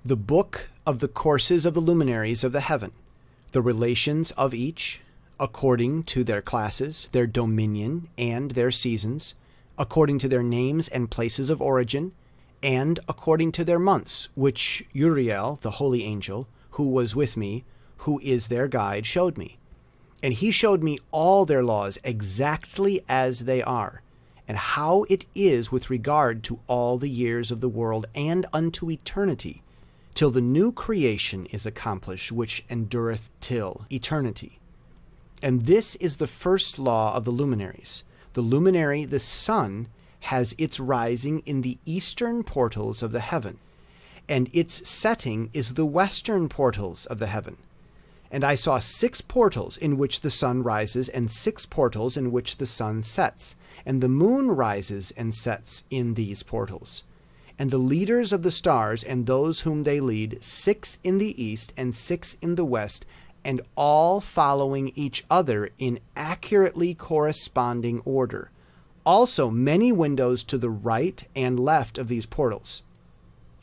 The book of the courses of the luminaries of the heaven, the relations of each, according to their classes, their dominion, and their seasons, according to their names and places of origin, and according to their months, which Uriel, the holy angel, who was with me, who is their guide, showed me. And he showed me all their laws exactly as they are, and how it is with regard to all the years of the world and unto eternity, till the new creation is accomplished, which endureth till eternity. And this is the first law of the luminaries. The luminary, the sun, has its rising in the eastern portals of the heaven, and its setting is the western portals of the heaven. And I saw 6 portals in which the sun rises, and 6 portals in which the sun sets, and the moon rises and sets in these portals. And the leaders of the stars and those whom they lead, 6 in the east and 6 in the west, and all following each other in accurately corresponding order. Also many windows to the right and left of these portals.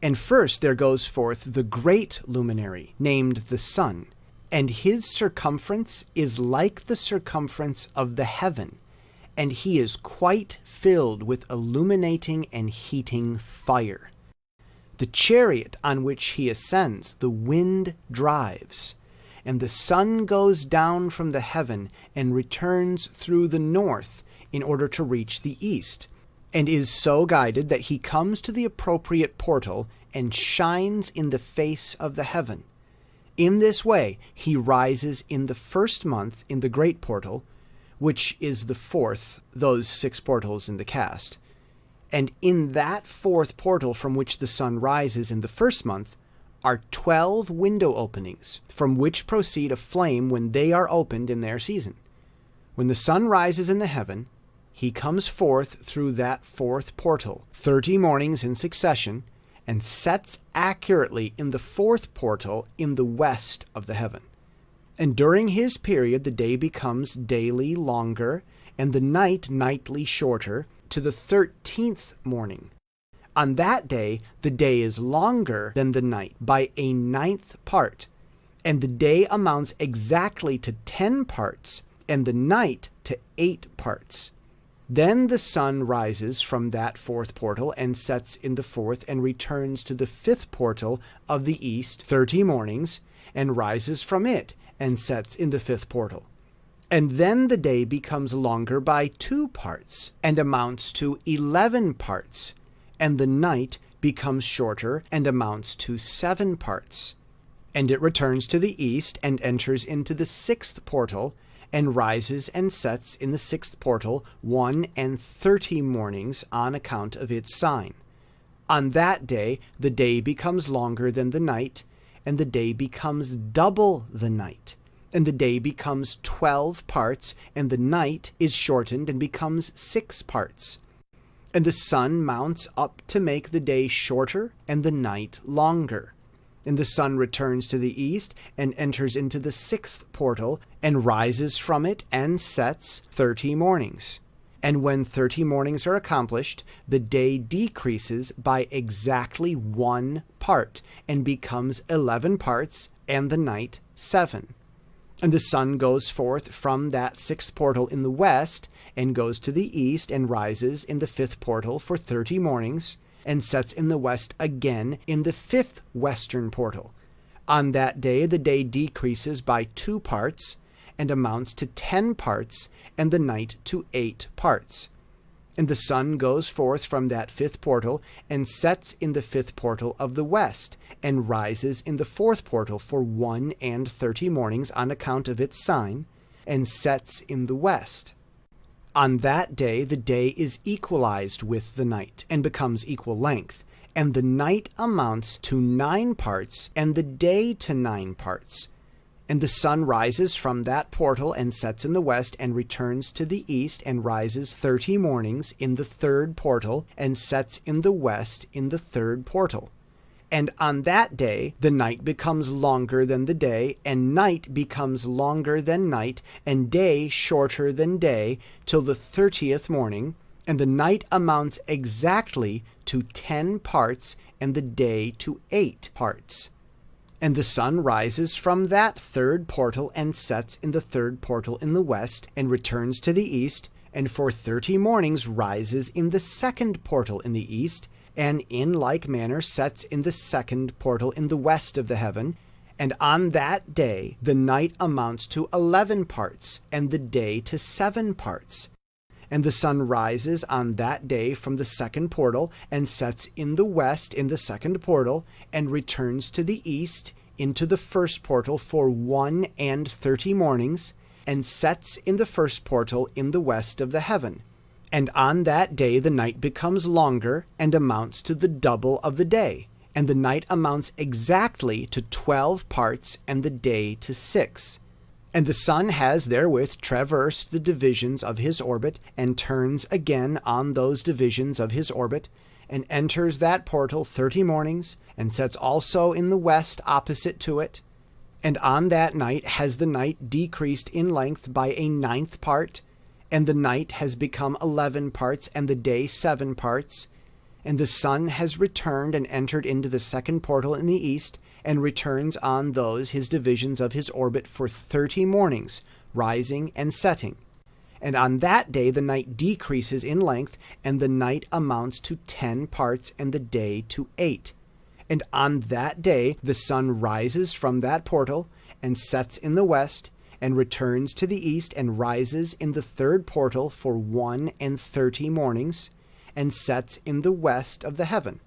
And first there goes forth the great luminary, named the sun, and his circumference is like the circumference of the heaven, and he is quite filled with illuminating and heating fire. The chariot on which he ascends, the wind drives, and the sun goes down from the heaven and returns through the north in order to reach the east, and is so guided that he comes to the appropriate portal and shines in the face of the heaven. In this way he rises in the first month in the great portal, which is the 4th, those 6 portals in the cast. And in that 4th portal from which the sun rises in the first month are 12 window openings, from which proceed a flame when they are opened in their season. When the sun rises in the heaven, he comes forth through that 4th portal 30 mornings in succession, and sets accurately in the 4th portal in the west of the heaven. And during his period the day becomes daily longer, and the night nightly shorter, to the 13th morning. On that day the day is longer than the night by a 9th part, and the day amounts exactly to 10 parts, and the night to 8 parts. Then the sun rises from that 4th portal and sets in the 4th, and returns to the 5th portal of the east 30 mornings, and rises from it and sets in the 5th portal. And then the day becomes longer by 2 parts, and amounts to 11 parts, and the night becomes shorter and amounts to 7 parts. And it returns to the east and enters into the 6th portal, and rises and sets in the 6th portal 1 and 30 mornings on account of its sign. On that day the day becomes longer than the night, and the day becomes double the night, and the day becomes 12 parts, and the night is shortened and becomes 6 parts. And the sun mounts up to make the day shorter and the night longer. And the sun returns to the east and enters into the 6th portal, and rises from it and sets 30 mornings. And when 30 mornings are accomplished, the day decreases by exactly 1 part, and becomes 11 parts, and the night 7. And the sun goes forth from that 6th portal in the west, and goes to the east, and rises in the 5th portal for 30 mornings, and sets in the west again in the 5th western portal. On that day the day decreases by 2 parts, and amounts to 10 parts, and the night to 8 parts. And the sun goes forth from that 5th portal, and sets in the 5th portal of the west, and rises in the 4th portal for 1 and 30 mornings on account of its sign, and sets in the west. On that day the day is equalized with the night, and becomes equal length, and the night amounts to 9 parts, and the day to 9 parts. And the sun rises from that portal and sets in the west, and returns to the east, and rises 30 mornings in the 3rd portal, and sets in the west in the 3rd portal. And on that day the night becomes longer than the day, and night becomes longer than night, and day shorter than day, till the 30th morning, and the night amounts exactly to 10 parts, and the day to 8 parts. And the sun rises from that third portal and sets in the third portal in the west, and returns to the east, and for 30 mornings rises in the second portal in the east, and in like manner sets in the second portal in the west of the heaven. And on that day the night amounts to 11 parts, and the day to 7 parts. And the sun rises on that day from the second portal, and sets in the west in the second portal, and returns to the east into the first portal for 31 mornings, and sets in the first portal in the west of the heaven. And on that day the night becomes longer, and amounts to the double of the day. And the night amounts exactly to 12 parts, and the day to 6. And the sun has therewith traversed the divisions of his orbit, and turns again on those divisions of his orbit, and enters that portal 30 mornings, and sets also in the west opposite to it. And on that night has the night decreased in length by a 9th part, and the night has become 11 parts, and the day 7 parts. And the sun has returned and entered into the second portal in the east, and returns on those his divisions of his orbit for 30 mornings, rising and setting. And on that day the night decreases in length, and the night amounts to 10 parts, and the day to 8. And on that day the sun rises from that portal, and sets in the west, and returns to the east, and rises in the third portal for 31 mornings, and sets in the west of the heaven.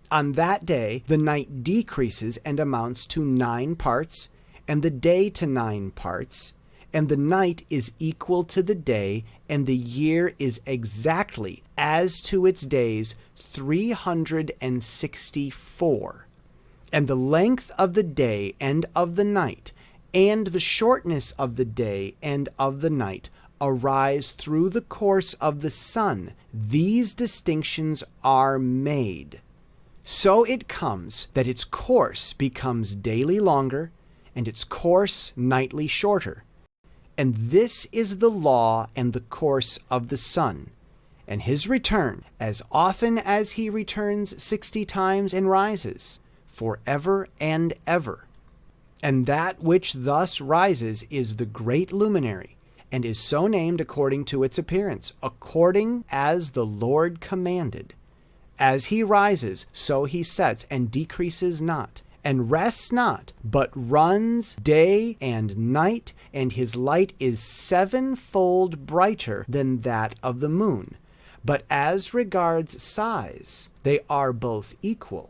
On that day the night decreases and amounts to 9 parts, and the day to 9 parts, and the night is equal to the day, and the year is exactly as to its days 364. And the length of the day and of the night, and the shortness of the day and of the night, arise through the course of the sun. These distinctions are made. So it comes that its course becomes daily longer, and its course nightly shorter. And this is the law and the course of the sun, and his return, as often as he returns 60 times and rises, forever and ever. And that which thus rises is the great luminary, and is so named according to its appearance, according as the Lord commanded. As he rises, so he sets, and decreases not, and rests not, but runs day and night, and his light is 7-fold brighter than that of the moon. But as regards size, they are both equal.